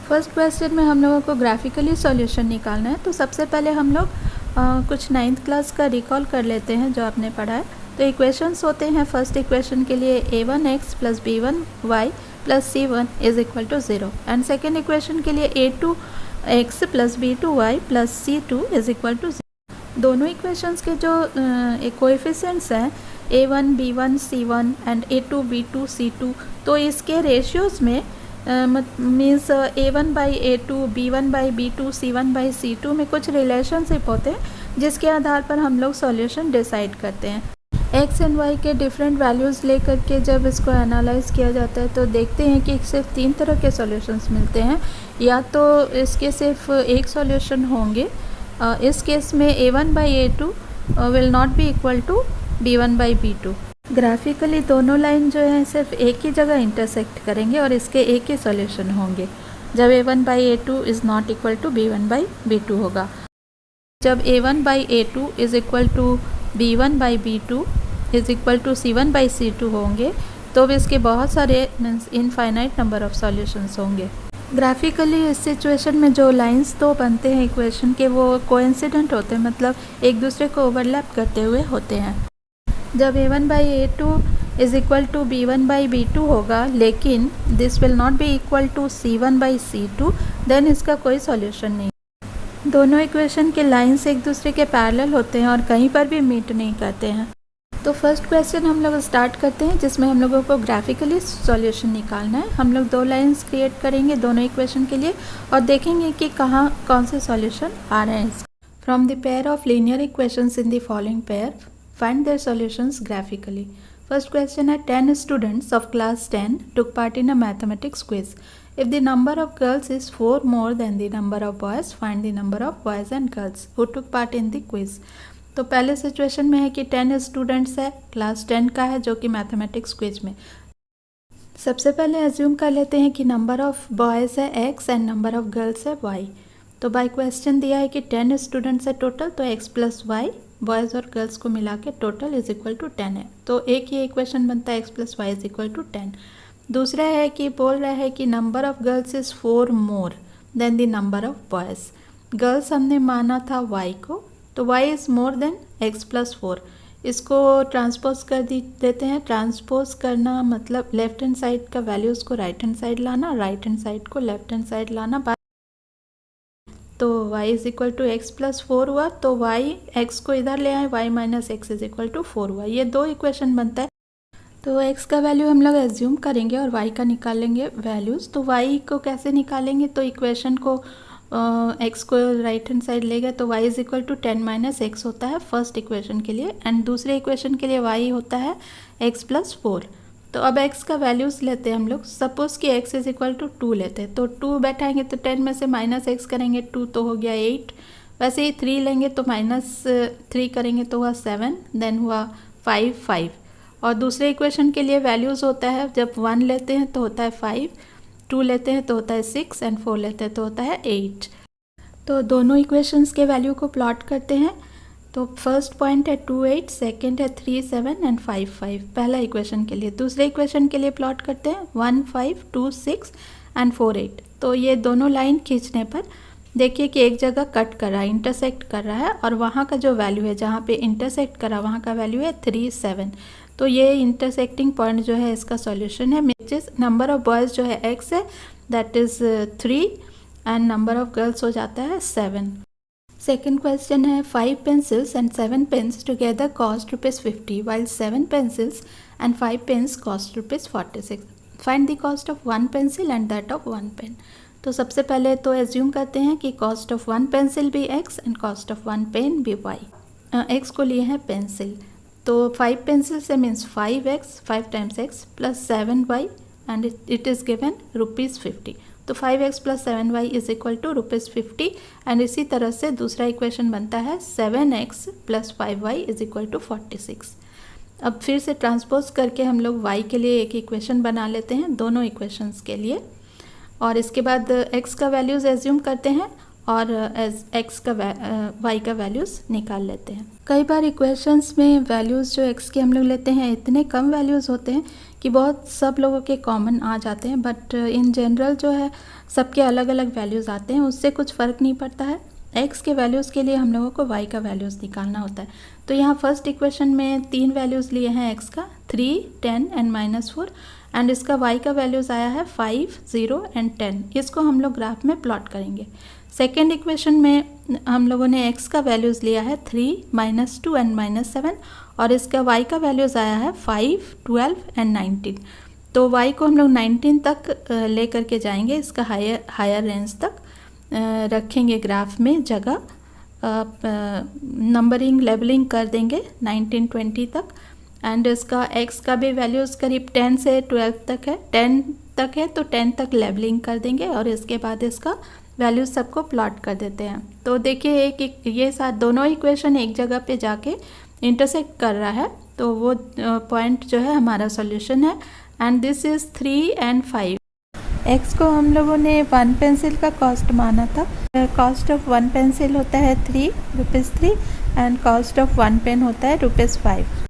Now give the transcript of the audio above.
First question में हम लोगों को ग्राफिकली सॉल्यूशन निकालना है। तो सबसे पहले हम लोग कुछ 9th क्लास का रिकॉल कर लेते हैं जो आपने पढ़ा है। तो इक्वेशंस होते हैं, फर्स्ट इक्वेशन के लिए a1x plus b1y plus c1 is equal to 0 and second equation के लिए a2x plus b2y plus c2 is equal to 0। दोनों इक्वेशंस के जो कोएफिशिएंट्स हैं a1 b1 c1 and a2 b2 c2, तो इसके रेशियोज़ में means a1 by a2 b1 by b2 c1 by c2 में कुछ रिलेशनशिप होते हैं जिसके आधार पर हम लोग सॉल्यूशन डिसाइड करते हैं। x एंड y के डिफरेंट वैल्यूज़ लेकर के जब इसको एनालाइज किया जाता है तो देखते हैं कि सिर्फ 3 तरह के सॉल्यूशंस मिलते हैं। या तो इसके सिर्फ एक सॉल्यूशन होंगे, इस केस में a1 by a2 will not be equal to b1 by b2। Graphically दोनों लाइन जो है सिर्फ एक ही जगह इंटरसेक्ट करेंगे और इसके एक ही सॉल्यूशन होंगे जब a1 by a2 is not equal to b1 by b2 होगा। जब a1 by a2 is equal to b1 by b2 is equal to c1 by c2 होंगे तो इसके बहुत सारे means infinite number of solutions होंगे। ग्राफिकली इस situation में जो लाइंस तो बनते हैं इक्वेशन के वो कोइंसिडेंट होते हैं, मतलब एक दूसरे को ओवरलैप करते हुए होते हैं। जब a1 by a2 is equal to b1 by b2 होगा लेकिन this will not be equal to c1 by c2, then इसका कोई सॉल्यूशन नहीं। दोनों इक्वेशन के लाइंस एक दूसरे के पैरेलल होते हैं और कहीं पर भी मीट नहीं करते हैं। तो फर्स्ट क्वेश्चन हम लोग स्टार्ट करते हैं जिसमें हम लोगों को ग्राफिकली सॉल्यूशन निकालना है। हम लोग 2 लाइंस क्रिएट करेंगे दोनों इक्वेशन के लिए और देखेंगे कि कहाँ कौन से सॉल्यूशन आ रहे हैं। From the pair of linear equations in the following pair, find their solutions graphically. First question है 10 students of class 10 took part in a mathematics quiz. If the number of girls is 4 more than the number of boys, find the number of boys and girls who took part in the quiz. तो पहले situation में है कि 10 students है, class 10 का है जो कि मैथमेटिक्स क्विज में। सबसे पहले एज्यूम कर लेते हैं कि नंबर ऑफ बॉयज़ है x and number of girls है y। तो बाय क्वेश्चन दिया है कि 10 स्टूडेंट्स है टोटल, तो x प्लस वाई बॉयज़ और गर्ल्स को मिला के टोटल इज इक्वल टू 10 है। तो एक ही इक्वेशन बनता है x plus y is equal to 10। दूसरा है कि बोल रहा है कि number of girls is 4 more than the number of boys. Girls हमने माना था y को, तो y is more than x plus 4। इसको ट्रांसपोज कर देते हैं। ट्रांसपोज करना मतलब लेफ्ट हैंड साइड का वैल्यूज़ को राइट हैंड साइड लाना, राइट हैंड साइड को लेफ्ट हैंड साइड लाना। तो y is equal to x plus 4 हुआ, तो y x को इधर ले आए, y minus x is equal to 4 हुआ। ये 2 इक्वेशन बनता है। तो x का वैल्यू हम लोग एज्यूम करेंगे और y का निकालेंगे वैल्यूज़। तो y को कैसे निकालेंगे, तो इक्वेशन को x को राइट हैंड साइड ले गए तो y is equal to 10 minus x होता है फर्स्ट इक्वेशन के लिए, एंड दूसरे इक्वेशन के लिए y होता है x प्लस 4। तो अब x का वैल्यूज़ लेते हैं हम लोग। सपोज़ कि x इज इक्वल टू 2 लेते हैं, तो 2 बैठाएंगे तो 10 में से माइनस एक्स करेंगे 2 तो हो गया 8। वैसे ही 3 लेंगे तो माइनस 3 करेंगे तो हुआ 7, देन हुआ 5। और दूसरे इक्वेशन के लिए वैल्यूज़ होता है, जब 1 लेते हैं तो होता है 5, 2 लेते हैं तो होता है 6 एंड 4 लेते हैं तो होता है 8। तो दोनों इक्वेशंस के वैल्यू को प्लॉट करते हैं। तो फर्स्ट पॉइंट है 2 8, सेकेंड है 3 7 एंड 5 5 पहला इक्वेशन के लिए। दूसरे इक्वेशन के लिए प्लॉट करते हैं 1 5 2 6 एंड 4 8। तो ये दोनों लाइन खींचने पर देखिए कि एक जगह कट कर रहा है, इंटरसेक्ट कर रहा है, और वहाँ का जो वैल्यू है जहाँ पे इंटरसेक्ट करा वहाँ का वैल्यू है 3 7। तो ये इंटरसेक्टिंग पॉइंट जो है इसका सॉल्यूशन है, which is number of boys जो है x है that is 3 and number of girls हो जाता है 7। सेकेंड क्वेश्चन है 5 pencils and 7 pens together cost ₹50 while 7 pencils and 5 pens cost ₹46. Find the cost of 1 pencil and that of 1 pen. तो सबसे पहले तो एज्यूम करते हैं कि कॉस्ट ऑफ 1 पेंसिल भी x and cost of 1 pen भी y। x को लिए हैं पेंसिल, तो 5 पेंसिल से means 5x 5 times x plus 7y and it is given ₹50। तो 5x plus 7y is equal to ₹50। And इसी तरह से दूसरा इक्वेशन बनता है 7x plus 5y is equal to 46। अब फिर से ट्रांसपोज करके हम लोग y के लिए एक इक्वेशन बना लेते हैं दोनों इक्वेशंस के लिए, और इसके बाद x का वैल्यूज़ एज्यूम करते हैं और एज एक्स का वाई का वैल्यूज़ निकाल लेते हैं। कई बार इक्वेशंस में वैल्यूज़ जो एक्स के हम लोग लेते हैं इतने कम वैल्यूज़ होते हैं कि बहुत सब लोगों के कॉमन आ जाते हैं, बट इन जनरल जो है सबके अलग अलग वैल्यूज़ आते हैं, उससे कुछ फ़र्क नहीं पड़ता है। एक्स के वैल्यूज़ के लिए हम लोगों को वाई का वैल्यूज़ निकालना होता है। तो यहाँ फर्स्ट इक्वेशन में 3 वैल्यूज़ लिए हैं एक्स का, 3, 10 एंड -4, एंड इसका वाई का वैल्यूज़ आया है 5, 0 एंड 10। इसको हम लोग ग्राफ में प्लॉट करेंगे। सेकेंड इक्वेशन में हम लोगों ने एक्स का वैल्यूज़ लिया है 3, -2 एंड -7, और इसका वाई का वैल्यूज़ आया है 5, 12 एंड 19। तो वाई को हम लोग 19 तक ले करके जाएंगे, इसका हायर रेंज तक रखेंगे ग्राफ में जगह, नंबरिंग लेबलिंग कर देंगे 19, 20 तक। एंड इसका x का भी वैल्यूज़ करीब 10 से 12 तक है, 10 तक है तो 10 तक लेबलिंग कर देंगे, और इसके बाद इसका वैल्यूज़ सबको प्लॉट कर देते हैं। तो देखिए एक ये साथ दोनों इक्वेशन एक जगह पे जाके इंटरसेक्ट कर रहा है, तो वो पॉइंट जो है हमारा सॉल्यूशन है। And this is 3 and 5। X को हम लोगों ने 1 पेंसिल का कॉस्ट माना था। कॉस्ट ऑफ 1 पेंसिल होता है ₹3 एंड कॉस्ट ऑफ 1 पेन होता है ₹5।